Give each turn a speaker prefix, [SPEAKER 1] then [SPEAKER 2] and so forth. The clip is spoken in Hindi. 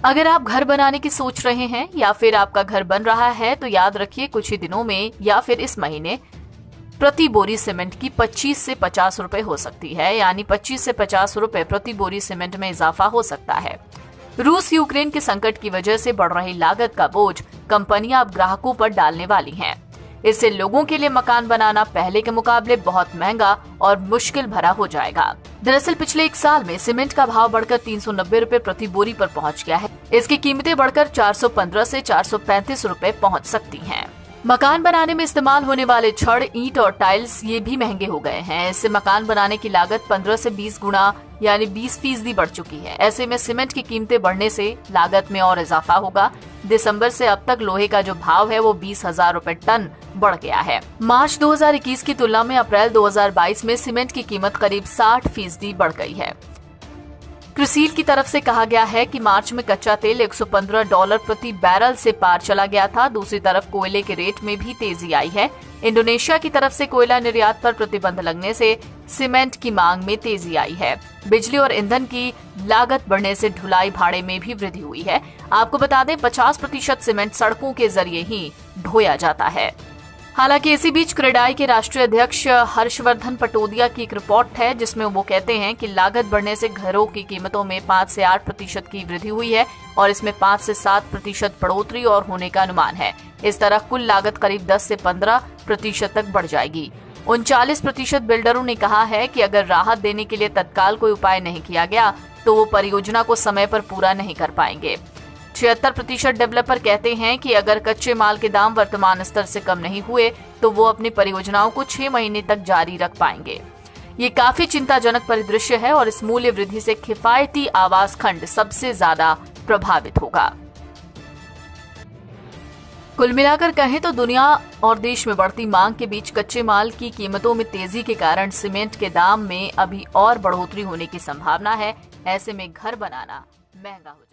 [SPEAKER 1] अगर आप घर बनाने की सोच रहे हैं या फिर आपका घर बन रहा है तो याद रखिए कुछ ही दिनों में या फिर इस महीने प्रति बोरी सीमेंट की 25 से 50 रुपए हो सकती है, यानी 25 से 50 रुपए प्रति बोरी सीमेंट में इजाफा हो सकता है। रूस यूक्रेन के संकट की वजह से बढ़ रही लागत का बोझ कंपनियां अब ग्राहकों पर डालने वाली हैं। इससे लोगों के लिए मकान बनाना पहले के मुकाबले बहुत महंगा और मुश्किल भरा हो जाएगा। दरअसल पिछले 1 साल में सीमेंट का भाव बढ़कर 390 रुपए प्रति बोरी पर पहुंच गया है। इसकी कीमतें बढ़कर 415 से 435 रुपए पहुंच सकती हैं। मकान बनाने में इस्तेमाल होने वाले छड़, ईंट और टाइल्स ये भी महंगे हो गए हैं। इससे मकान बनाने की लागत 15 से 20 गुना यानी 20% बढ़ चुकी है। ऐसे में सीमेंट की कीमतें बढ़ने से लागत में और इजाफा होगा। दिसंबर से अब तक लोहे का जो भाव है वो 20,000 रुपए टन बढ़ गया है। मार्च 2021 की तुलना में अप्रैल 2022 में सीमेंट की कीमत करीब 60% बढ़ गई है। क्रिसिल की तरफ से कहा गया है कि मार्च में कच्चा तेल $115 प्रति बैरल से पार चला गया था। दूसरी तरफ कोयले के रेट में भी तेजी आई है। इंडोनेशिया की तरफ से कोयला निर्यात पर प्रतिबंध लगने से सीमेंट की मांग में तेजी आई है। बिजली और ईंधन की लागत बढ़ने से ढुलाई भाड़े में भी वृद्धि हुई है। आपको बता दें 50% सीमेंट सड़कों के जरिए ही ढोया जाता है। हालांकि इसी बीच क्रेडाई के राष्ट्रीय अध्यक्ष हर्षवर्धन पटोदिया की एक रिपोर्ट है जिसमें वो कहते हैं कि लागत बढ़ने से घरों की कीमतों में 5 से 8% की वृद्धि हुई है और इसमें 5 से 7% बढ़ोतरी और होने का अनुमान है। इस तरह कुल लागत करीब 10 से 15% तक बढ़ जाएगी। 39% बिल्डरों ने कहा है कि अगर राहत देने के लिए तत्काल कोई उपाय नहीं किया गया तो वो परियोजना को समय पर पूरा नहीं कर पाएंगे। 76% डेवलपर कहते हैं कि अगर कच्चे माल के दाम वर्तमान स्तर से कम नहीं हुए तो वो अपनी परियोजनाओं को 6 महीने तक जारी रख पाएंगे। ये काफी चिंताजनक परिदृश्य है और इस मूल्य वृद्धि से किफायती आवास खंड सबसे ज्यादा प्रभावित होगा। कुल मिलाकर कहें तो दुनिया और देश में बढ़ती मांग के बीच कच्चे माल की कीमतों में तेजी के कारण सीमेंट के दाम में अभी और बढ़ोतरी होने की संभावना है। ऐसे में घर बनाना महंगा हो जाएगा।